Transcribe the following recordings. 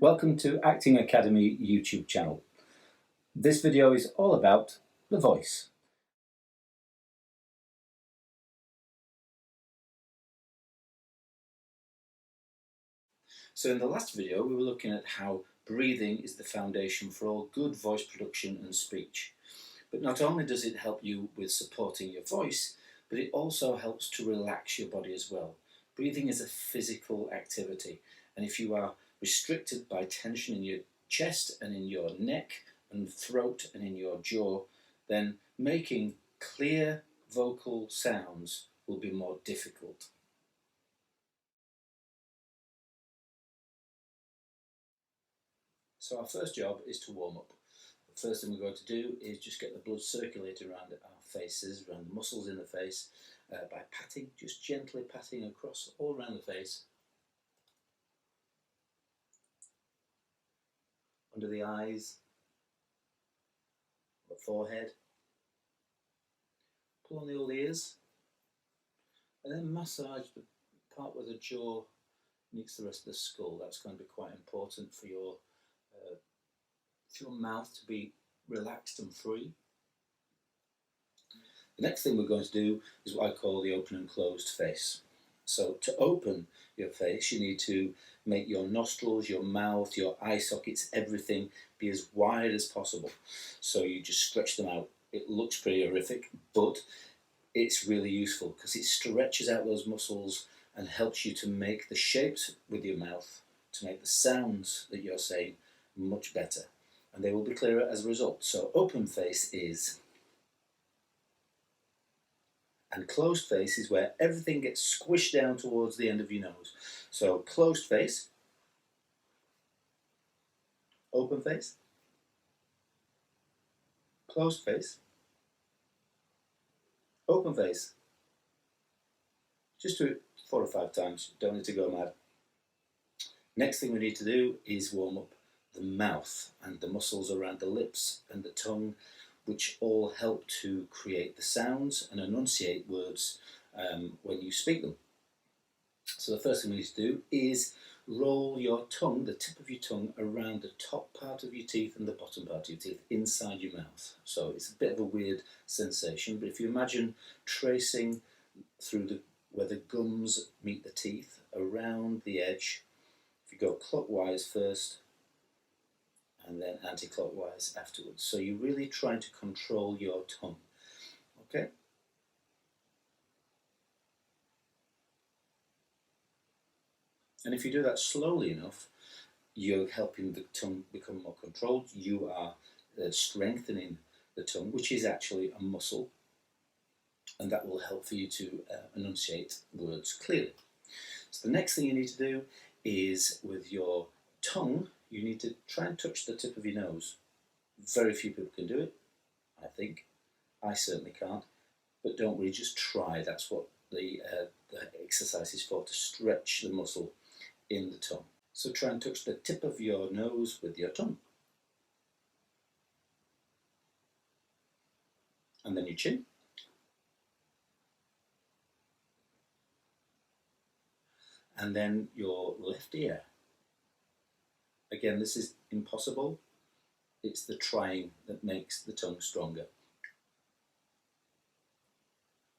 Welcome to Acting Academy YouTube channel. This video is all about the voice. So in the last video we were looking at how breathing is the foundation for all good voice production and speech. But not only does it help you with supporting your voice, but it also helps to relax your body as well. Breathing is a physical activity, and if you are restricted by tension in your chest and in your neck and throat and in your jaw, then making clear vocal sounds will be more difficult. So our first job is to warm up. The first thing we're going to do is just get the blood circulating around our faces, around the muscles in the face, by patting, just gently patting across all around the face, under the eyes, the forehead, pull on the old ears, and then massage the part where the jaw meets the rest of the skull. That's going to be quite important for your mouth to be relaxed and free. The next thing we're going to do is what I call the open and closed face. So to open your face, you need to make your nostrils, your mouth, your eye sockets, everything be as wide as possible. So you just stretch them out. It looks pretty horrific, but it's really useful because it stretches out those muscles and helps you to make the shapes with your mouth, to make the sounds that you're saying much better. And they will be clearer as a result. So open face is, and closed face is where everything gets squished down towards the end of your nose. So closed face, open face, closed face, open face. Just do it 4 or 5 times, don't need to go mad. Next thing we need to do is warm up the mouth and the muscles around the lips and the tongue, which all help to create the sounds and enunciate words when you speak them. So the first thing we need to do is roll your tongue, the tip of your tongue, around the top part of your teeth and the bottom part of your teeth, inside your mouth. So it's a bit of a weird sensation, but if you imagine tracing through where the gums meet the teeth, around the edge, if you go clockwise first, and then anti-clockwise afterwards. So you're really trying to control your tongue, okay? And if you do that slowly enough, you're helping the tongue become more controlled. You are strengthening the tongue, which is actually a muscle, and that will help for you to enunciate words clearly. So the next thing you need to do is, with your tongue, you need to try and touch the tip of your nose. Very few people can do it, I think. I certainly can't. But don't worry, just try. That's what the exercise is for, to stretch the muscle in the tongue. So try and touch the tip of your nose with your tongue. And then your chin. And then your left ear. Again, this is impossible. It's the trying that makes the tongue stronger.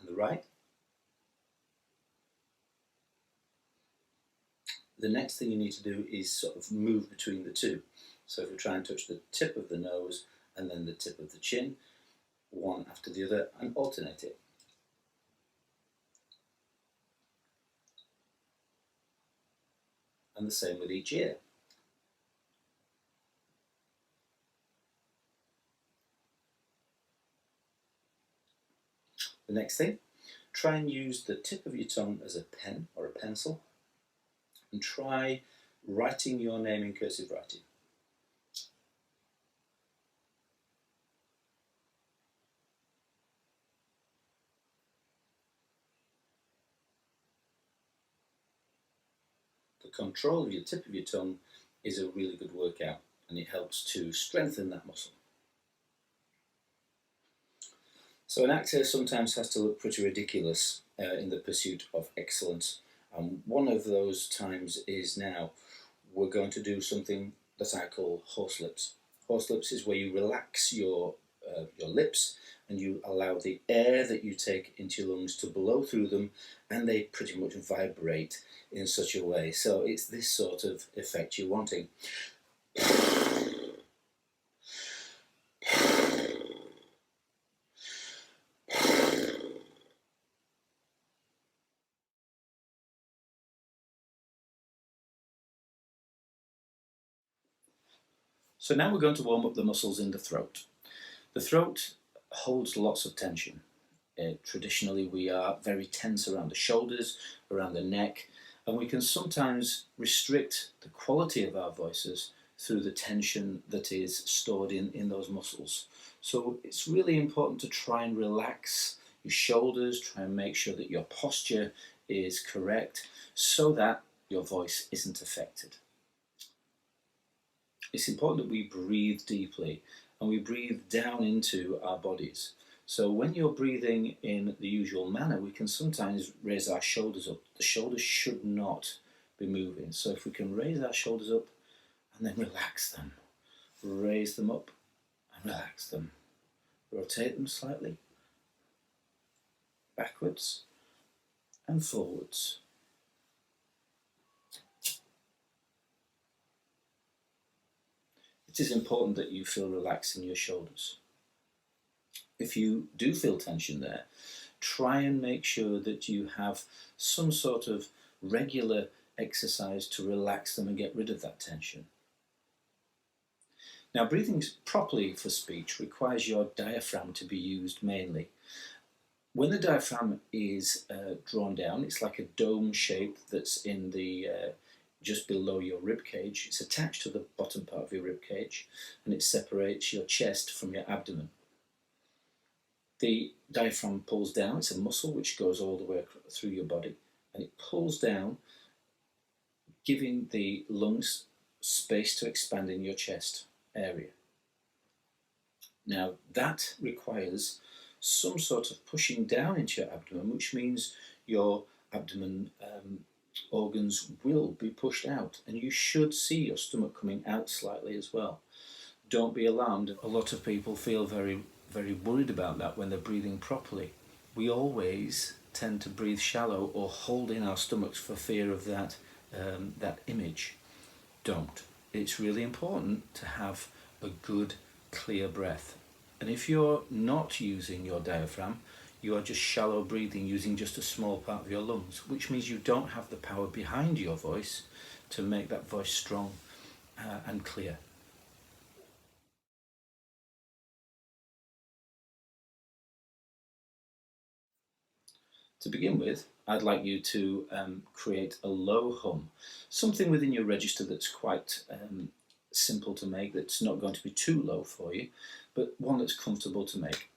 And the right. The next thing you need to do is sort of move between the two. So if we try and touch the tip of the nose and then the tip of the chin, one after the other, and alternate it. And the same with each ear. The next thing, try and use the tip of your tongue as a pen or a pencil, and try writing your name in cursive writing. The control of your tip of your tongue is a really good workout, and it helps to strengthen that muscle. So an actor sometimes has to look pretty ridiculous in the pursuit of excellence. One of those times is now we're going to do something that I call horse lips. Horse lips is where you relax your lips and you allow the air that you take into your lungs to blow through them, and they pretty much vibrate in such a way. So it's this sort of effect you're wanting. So now we're going to warm up the muscles in the throat. The throat holds lots of tension. Traditionally, we are very tense around the shoulders, around the neck, and we can sometimes restrict the quality of our voices through the tension that is stored in those muscles. So it's really important to try and relax your shoulders, try and make sure that your posture is correct so that your voice isn't affected. It's important that we breathe deeply and we breathe down into our bodies. So when you're breathing in the usual manner, we can sometimes raise our shoulders up. The shoulders should not be moving. So if we can raise our shoulders up and then relax them, raise them up and relax them, rotate them slightly, backwards and forwards. It is important that you feel relaxed in your shoulders. If you do feel tension there, try and make sure that you have some sort of regular exercise to relax them and get rid of that tension. Now, breathing properly for speech requires your diaphragm to be used mainly. When the diaphragm is drawn down, it's like a dome shape that's in the just below your rib cage. It's attached to the bottom part of your rib cage, and it separates your chest from your abdomen. The diaphragm pulls down. It's a muscle which goes all the way through your body, and it pulls down, giving the lungs space to expand in your chest area. Now, that requires some sort of pushing down into your abdomen, which means your abdomen organs will be pushed out, and you should see your stomach coming out slightly as well. Don't be alarmed. A lot of people feel very, very worried about that when they're breathing properly. We always tend to breathe shallow or hold in our stomachs for fear of that image. Don't. It's really important to have a good, clear breath. And if you're not using your diaphragm, you are just shallow breathing using just a small part of your lungs, which means you don't have the power behind your voice to make that voice strong and clear. To begin with, I'd like you to create a low hum, something within your register that's quite simple to make, that's not going to be too low for you, but one that's comfortable to make.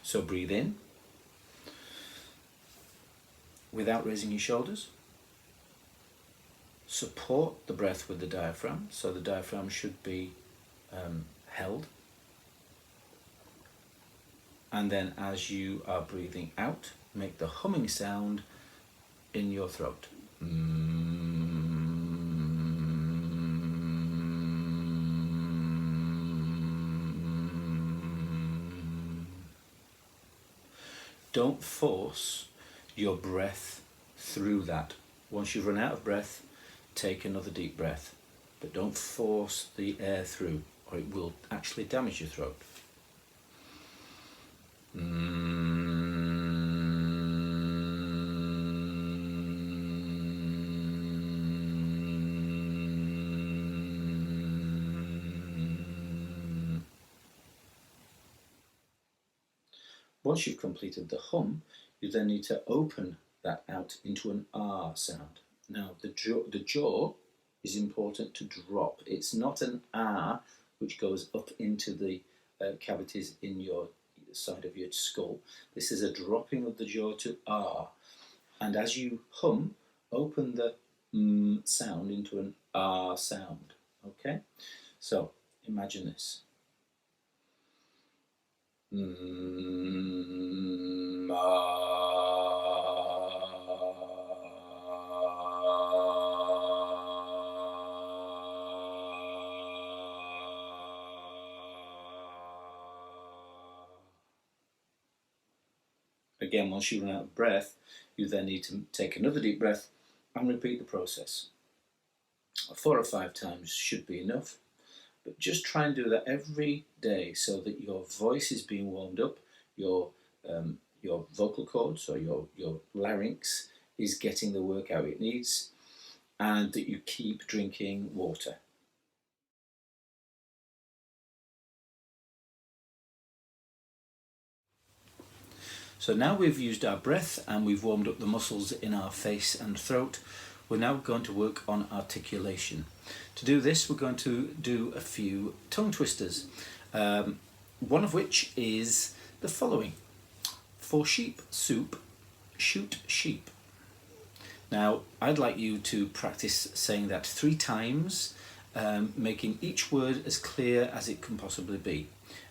So breathe in without raising your shoulders. Support the breath with the diaphragm, so the diaphragm should be held. And then as you are breathing out, make the humming sound in your throat. Don't force your breath through that. Once you've run out of breath, take another deep breath. But don't force the air through, or it will actually damage your throat. Once you've completed the hum, you then need to open that out into an R sound. Now, the jaw is important to drop. It's not an R which goes up into the cavities in your side of your skull. This is a dropping of the jaw to R. And as you hum, open the sound into an R sound. Okay? So, imagine this. Again, once you run out of breath, you then need to take another deep breath and repeat the process. 4 or 5 times should be enough, but just try and do that every day so that your voice is being warmed up, your vocal cords or your larynx is getting the work out it needs, and that you keep drinking water. So now we've used our breath and we've warmed up the muscles in our face and throat. We're now going to work on articulation. To do this, we're going to do a few tongue twisters, one of which is the following. For sheep soup, shoot sheep. Now, I'd like you to practice saying that 3 times, making each word as clear as it can possibly be.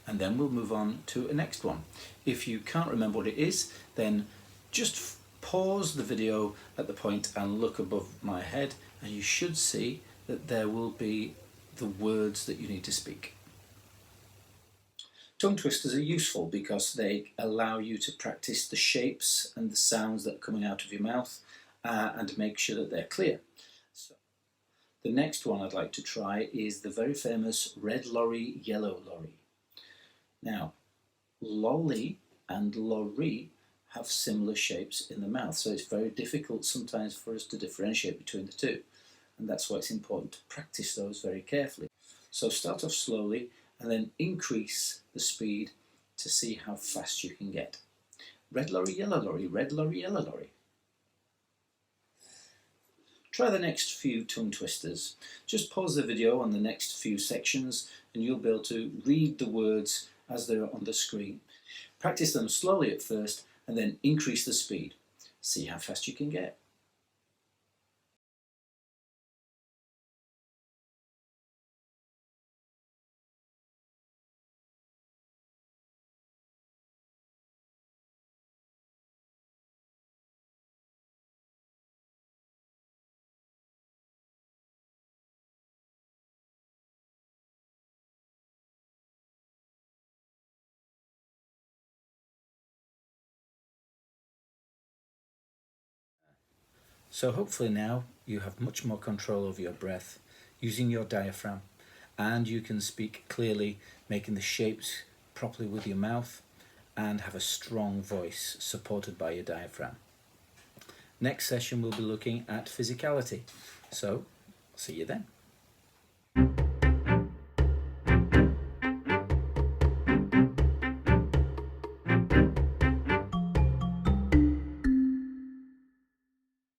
And then we'll move on to a next one. If you can't remember what it is, then just pause the video at the point and look above my head, and you should see that there will be the words that you need to speak. Tongue twisters are useful because they allow you to practice the shapes and the sounds that are coming out of your mouth and make sure that they're clear. So, the next one I'd like to try is the very famous red lorry, yellow lorry. Now, lolly and lorry have similar shapes in the mouth, so it's very difficult sometimes for us to differentiate between the two, and that's why it's important to practice those very carefully. So start off slowly and then increase the speed to see how fast you can get. Red lorry, yellow lorry, red lorry, yellow lorry. Try the next few tongue twisters. Just pause the video on the next few sections and you'll be able to read the words as they're on the screen. Practice them slowly at first and then increase the speed. See how fast you can get. So hopefully now you have much more control over your breath using your diaphragm, and you can speak clearly, making the shapes properly with your mouth, and have a strong voice supported by your diaphragm. Next session we'll be looking at physicality. So, see you then.